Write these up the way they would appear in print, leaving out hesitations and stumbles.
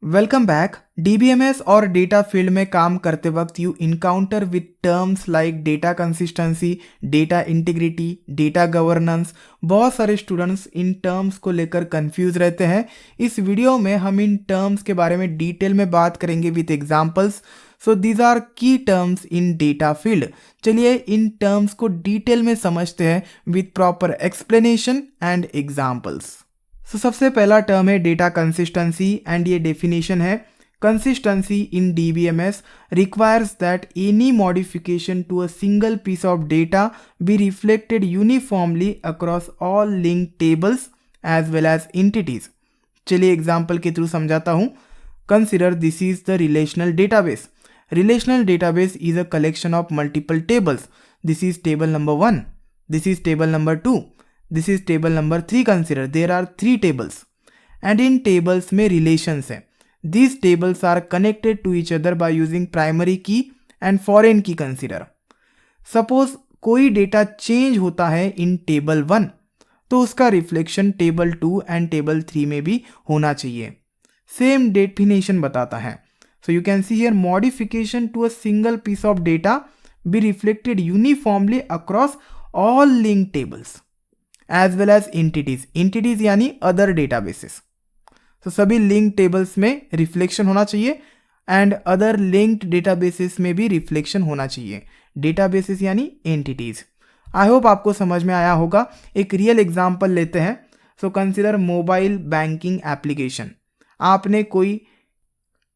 Welcome back. DBMS और data field में काम करते वक्त you encounter with terms like data consistency, data integrity, data governance. बहुत सारे स्टूडेंट्स इन टर्म्स को लेकर कंफ्यूज रहते हैं। इस वीडियो में हम इन टर्म्स के बारे में डिटेल में बात करेंगे with examples. So these are key terms in data field. चलिए इन टर्म्स को डिटेल में समझते हैं with proper explanation and examples. सबसे पहला टर्म है डेटा कंसिस्टेंसी एंड ये डेफिनेशन है consistency in DBMS requires that any modification to a single piece of data be reflected uniformly across all link tables as well as entities. चलिए example के through समझाता हूँ। Consider this is the relational database. Relational database is a collection of multiple tables. This is table number 1. This is table number 2. This is table number 3. Consider there are 3 tables. And in tables में relations है. These tables are connected to each other by using primary key and foreign key. Consider. Suppose कोई data change होता है in table 1 तो उसका reflection table 2 and table 3 में भी होना चाहिए। सेम डेफिनेशन बताता है। So you can see here modification to a single piece of data be reflected uniformly across all linked tables as well as entities. Entities यानी other databases. So सभी linked tables में reflection होना चाहिए and other linked databases में भी reflection होना चाहिए। Databases यानी entities. I hope आपको समझ में आया होगा। एक real example लेते हैं। So consider mobile banking application. आपने कोई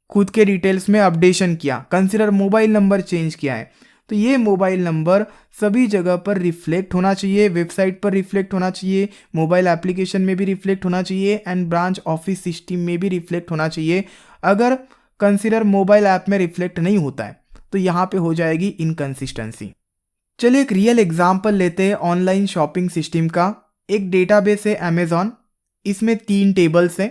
खुद के डिटेल्स में अपडेशन किया। कंसिडर मोबाइल नंबर चेंज किया है तो ये मोबाइल नंबर सभी जगह पर रिफ्लेक्ट होना चाहिए, वेबसाइट पर रिफ्लेक्ट होना चाहिए, मोबाइल एप्लीकेशन में भी रिफ्लेक्ट होना चाहिए एंड ब्रांच ऑफिस सिस्टम में भी रिफ्लेक्ट होना चाहिए। अगर कंसिडर मोबाइल ऐप में रिफ्लेक्ट नहीं होता है तो यहाँ पे हो जाएगी इनकंसिस्टेंसी। चलिए एक रियल एग्जाम्पल लेते हैं ऑनलाइन शॉपिंग सिस्टम का। एक डेटाबेस है अमेजॉन। इसमें 3 टेबल्स हैं।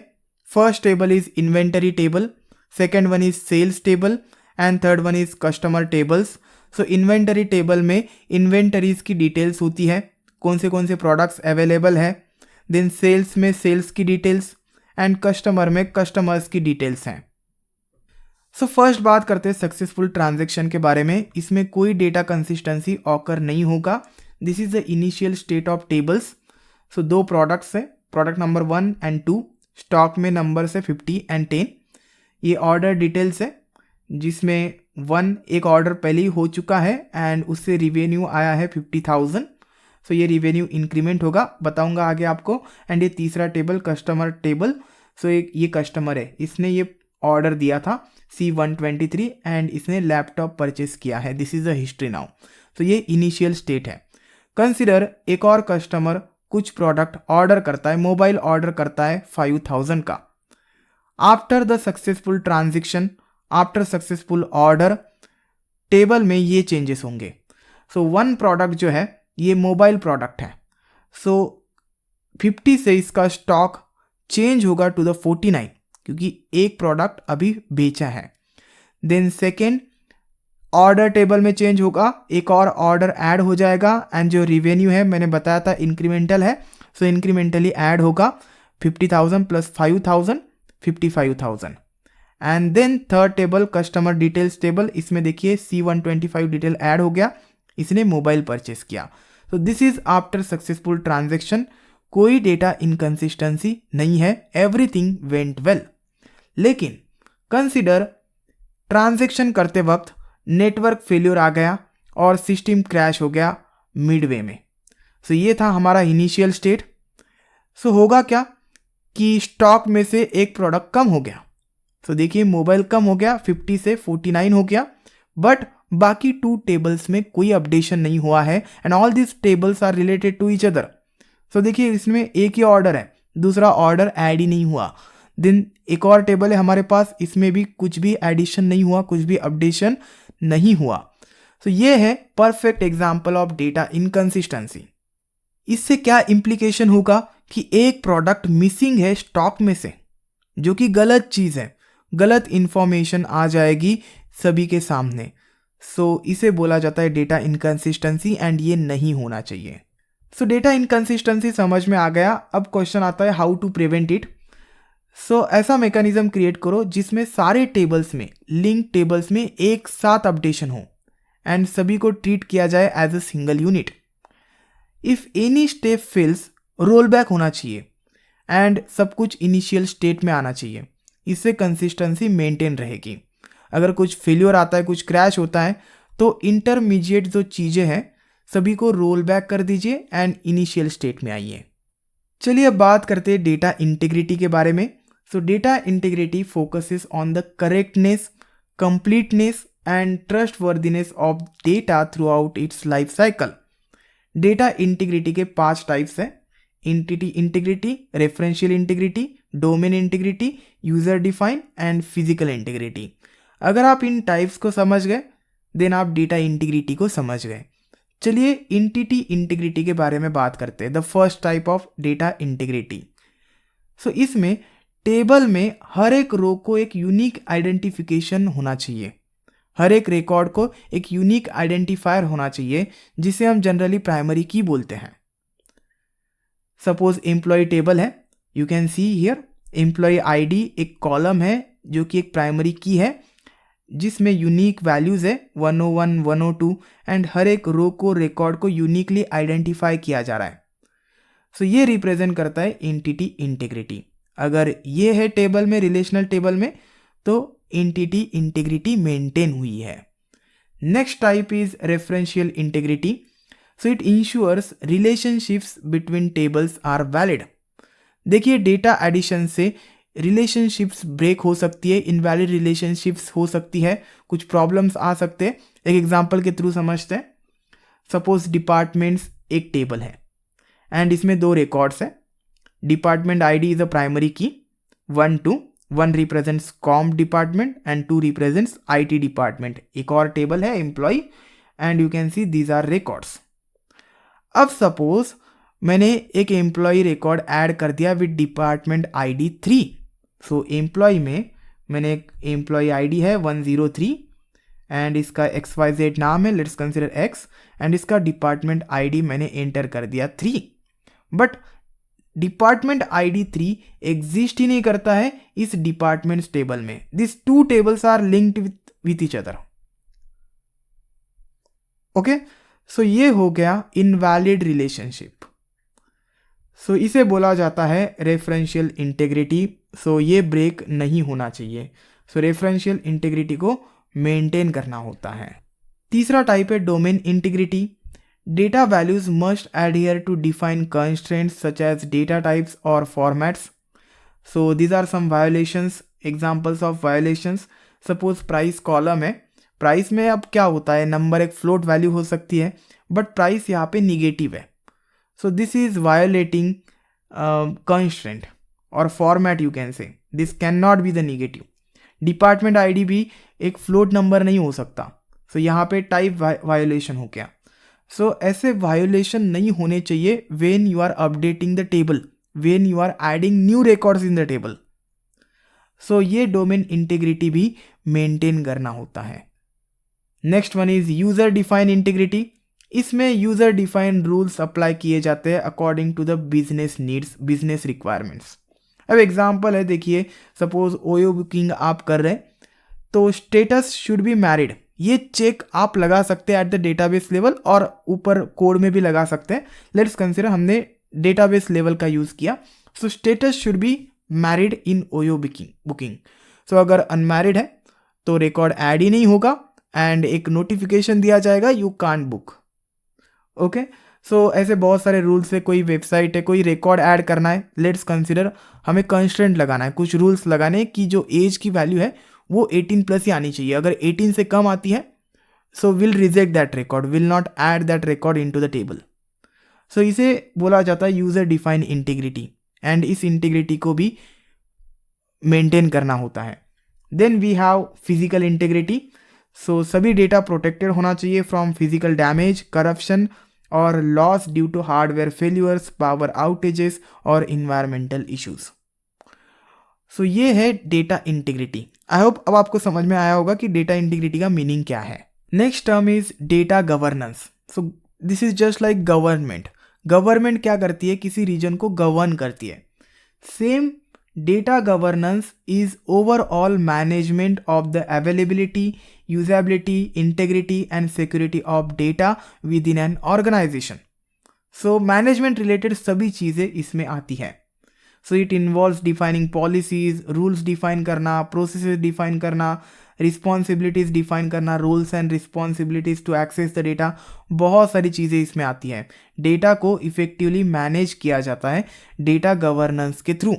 First table is inventory table, second one is sales table and third one is customer tables. So inventory table में इन्वेंटरीज की डिटेल्स होती है, कौन से प्रोडक्ट्स अवेलेबल है। देन सेल्स में सेल्स की डिटेल्स एंड कस्टमर में कस्टमर्स की डिटेल्स हैं। सो फर्स्ट बात करते हैं सक्सेसफुल ट्रांजैक्शन के बारे में। इसमें कोई डेटा कंसिस्टेंसी ऑकर नहीं होगा। This is the initial state of tables. So 2 products है, प्रोडक्ट नंबर 1 एंड 2। स्टॉक में नंबर है 50 एंड 10। ये ऑर्डर डिटेल्स है जिसमें 1 एक ऑर्डर पहले ही हो चुका है एंड उससे रिवेन्यू आया है 50,000। सो ये रिवेन्यू इंक्रीमेंट होगा, बताऊंगा आगे आपको। एंड ये तीसरा टेबल कस्टमर टेबल। सो ये कस्टमर है, इसने ये ऑर्डर दिया था C123 एंड इसने लैपटॉप परचेस किया है। This is the history now. तो ये इनिशियल स्टेट है। कंसिडर एक और कस्टमर कुछ प्रोडक्ट ऑर्डर करता है, मोबाइल ऑर्डर करता है 5,000 का। After the successful transaction, after successful order, table में ये चेंजेस होंगे। सो 1 प्रोडक्ट जो है ये मोबाइल प्रोडक्ट है। सो 50 से इसका स्टॉक चेंज होगा टू द 49 क्योंकि एक प्रोडक्ट अभी बेचा है। देन सेकेंड ऑर्डर टेबल में चेंज होगा, एक और ऑर्डर ऐड हो जाएगा एंड जो रिवेन्यू है मैंने बताया था इंक्रीमेंटल है। सो इंक्रीमेंटली ऐड होगा 50,000 plus 5,000 55,000। And then third table customer details table, इसमें देखिए C125 डिटेल ऐड हो गया, इसने मोबाइल परचेस किया। तो this is after successful transaction. कोई डेटा इनकंसिस्टेंसी नहीं है, एवरीथिंग वेंट वेल। लेकिन कंसिडर ट्रांजैक्शन करते वक्त नेटवर्क फेल्योर आ गया और सिस्टम क्रैश हो गया मिडवे में। सो ये था हमारा इनिशियल स्टेट। सो होगा क्या कि स्टॉक में से एक प्रोडक्ट कम हो गया। तो देखिए मोबाइल कम हो गया, 50 से 49 हो गया, बट बाकी 2 टेबल्स में कोई अपडेशन नहीं हुआ है and all this tables are related to each other. So देखिए इसमें एक ही ऑर्डर है, दूसरा ऑर्डर ऐड ही नहीं हुआ। देन एक और टेबल है हमारे पास, इसमें भी कुछ भी एडिशन नहीं हुआ, कुछ भी अपडेशन नहीं हुआ। तो ये है perfect example of data inconsistency. इससे क्या इम्प्लीकेशन होगा कि एक प्रोडक्ट मिसिंग है स्टॉक में से, जो कि गलत चीज़ है, गलत इंफॉर्मेशन आ जाएगी सभी के सामने। सो इसे बोला जाता है डेटा इनकंसिस्टेंसी एंड ये नहीं होना चाहिए। सो डेटा इनकंसिस्टेंसी समझ में आ गया। अब क्वेश्चन आता है हाउ टू प्रिवेंट इट। सो ऐसा मैकेनिज्म क्रिएट करो जिसमें सारे टेबल्स में, लिंक टेबल्स में एक साथ अपडेशन हो एंड सभी को ट्रीट किया जाए as a single unit. If any step fails, roll back होना चाहिए एंड सब कुछ इनिशियल स्टेट में आना चाहिए। इससे कंसिस्टेंसी मेंटेन रहेगी। अगर कुछ फेल्योर आता है, कुछ क्रैश होता है, तो इंटरमीडिएट जो चीज़ें हैं सभी को रोल बैक कर दीजिए एंड इनिशियल स्टेट में आइए। चलिए अब बात करते हैं डेटा इंटीग्रिटी के बारे में। सो data integrity focuses on the correctness, completeness and trustworthiness of data through out it's life cycle. Data integrity के 5 टाइप्स हैं: entity integrity, referential integrity, domain integrity, user define and physical integrity. अगर आप इन types को समझ गए then आप data integrity को समझ गए। चलिए एंटिटी इंटीग्रिटी के बारे में बात करते हैं, the first type of data integrity. So इसमें टेबल में हर एक रो को एक यूनिक आइडेंटिफिकेशन होना चाहिए, हर एक रिकॉर्ड को एक यूनिक आइडेंटिफायर होना चाहिए, जिसे हम जनरली प्राइमरी की बोलते हैं। सपोज एम्प्लॉय टेबल है, you can see here employee ID एक कॉलम है जो कि एक प्राइमरी की है जिसमें यूनिक वैल्यूज है 101, 102 एंड हर एक रो को, रिकॉर्ड को यूनिकली आइडेंटिफाई किया जा रहा है। सो ये रिप्रेजेंट करता है एंटिटी इंटीग्रिटी। अगर ये है टेबल में, रिलेशनल टेबल में, तो एंटिटी इंटीग्रिटी मेंटेन हुई है। Next type is referential integrity. So it ensures relationships between tables are valid. देखिए डेटा एडिशन से रिलेशनशिप्स ब्रेक हो सकती है, इनवैलिड रिलेशनशिप्स हो सकती है, कुछ प्रॉब्लम्स आ सकते हैं। एक एग्जांपल के थ्रू समझते हैं। सपोज डिपार्टमेंट्स एक टेबल है एंड इसमें 2 रिकॉर्ड्स हैं। Department ID is a primary key 1 2, 1 represents comm department and 2 represents IT department. एक और टेबल है employee and you can see these are records. अब सपोज मैंने एक एम्प्लॉय रिकॉर्ड ऐड कर दिया with department ID 3। So employee में मैंने एक एम्प्लॉय आईडी है 103 एंड इसका XYZ नाम है, लेट्स कंसिडर X, एंड इसका डिपार्टमेंट आईडी मैंने एंटर कर दिया 3। बट डिपार्टमेंट आईडी 3 एग्जिस्ट ही नहीं करता है इस डिपार्टमेंट्स टेबल में। This 2 tables are linked with each other. Okay, so ये हो गया इनवैलिड रिलेशनशिप। सो इसे बोला जाता है रेफरेंशियल इंटीग्रिटी। सो ये ब्रेक नहीं होना चाहिए। सो रेफरेंशियल इंटीग्रिटी को मेंटेन करना होता है। तीसरा टाइप है domain integrity. Data values must adhere to defined constraints such as data types or formats. So these are some violations, examples of violations. Suppose price column है, प्राइस में अब क्या होता है, नंबर एक फ्लोट वैल्यू हो सकती है बट प्राइस यहाँ पे निगेटिव है। So this is violating constraint और format, you can say this can not be the negative. Department ID भी एक फ्लोट नंबर नहीं हो सकता। सो यहाँ पे टाइप वायोलेशन हो गया। सो ऐसे वायोलेशन नहीं होने चाहिए when you are updating the table, when you are adding new records in the table. So ये डोमेन इंटीग्रिटी भी मेंटेन करना होता है। Next one is user define integrity. इसमें यूजर डिफाइन रूल्स अप्लाई किए जाते हैं according to the business needs, business requirements. अब एग्जांपल है, देखिए सपोज ओयो बुकिंग आप कर रहे हैं तो स्टेटस शुड बी मैरिड, ये चेक आप लगा सकते हैं एट द डेटाबेस लेवल और ऊपर कोड में भी लगा सकते हैं। लेट्स कंसीडर हमने डेटाबेस लेवल का यूज किया। So status should be married in OYO booking. So अगर अनमैरिड है तो रिकॉर्ड ऐड ही नहीं होगा एंड एक नोटिफिकेशन दिया जाएगा यू कांट बुक। ओके, सो ऐसे बहुत सारे रूल्स है। कोई वेबसाइट है, कोई रिकॉर्ड ऐड करना है, लेट्स कंसीडर हमें कंस्ट्रेंट लगाना है, कुछ रूल्स लगाने कि जो एज की वैल्यू है वो 18+ ही आनी चाहिए। अगर 18 से कम आती है so will reject that record, will not add that record into the table. So इसे बोला जाता है यूजर डिफाइन इंटीग्रिटी एंड इस इंटीग्रिटी को भी मेंटेन करना होता है। Then we have physical integrity. So सभी डेटा प्रोटेक्टेड होना चाहिए फ्रॉम फिजिकल डैमेज, करप्शन और loss due to hardware failures, power outages और इन्वायरमेंटल इश्यूज। सो ये है डेटा इंटीग्रिटी। आई होप अब आपको समझ में आया होगा कि डेटा इंटीग्रिटी का मीनिंग क्या है। Next term is data governance. So this is just like government. Government क्या करती है, किसी रीजन को गवर्न करती है। Same Data governance is overall management of the availability, usability, integrity and security of data within an organization. So management related सभी चीज़ें इसमें आती है. So it involves defining policies, rules define करना, processes define करना, responsibilities define करना, roles and responsibilities to access the data. बहुत सारी चीज़ें इसमें आती हैं. डेटा को इफेक्टिवली मैनेज किया जाता है डेटा गवर्नेंस के थ्रू.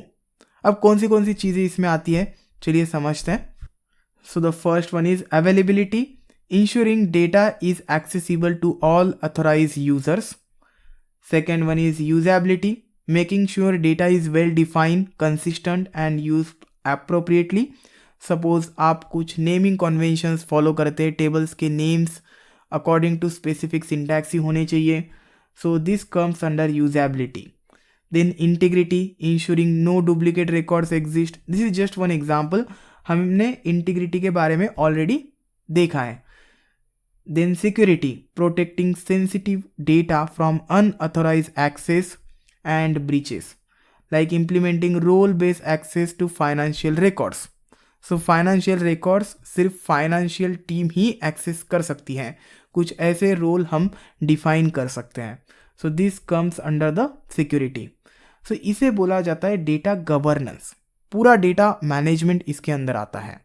अब कौन सी चीज़ें इसमें आती है, चलिए समझते हैं. So the first one is availability, ensuring data is accessible to all authorised users. Second one is usability, making sure data is well defined, consistent and used appropriately. Suppose आप कुछ नेमिंग कन्वेंशंस फॉलो करते हैं, tables के names according to specific syntax ही होने चाहिए. So this comes under usability. Then integrity, ensuring no duplicate records exist. This is just one example, हमने integrity के बारे में ऑलरेडी देखा है. देन security, protecting sensitive data from unauthorised access and breaches, like implementing role based access to financial records. So financial records सिर्फ financial team ही access कर सकती है, कुछ ऐसे रोल हम डिफाइन कर सकते हैं. So this comes under the security. So इसे बोला जाता है डेटा गवर्नेंस. पूरा डेटा मैनेजमेंट इसके अंदर आता है.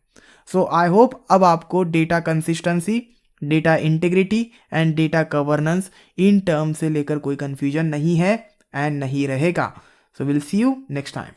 सो आई होप अब आपको data consistency, data integrity and data governance इन टर्म से लेकर कोई कंफ्यूजन नहीं है एंड नहीं रहेगा. So will see you next time.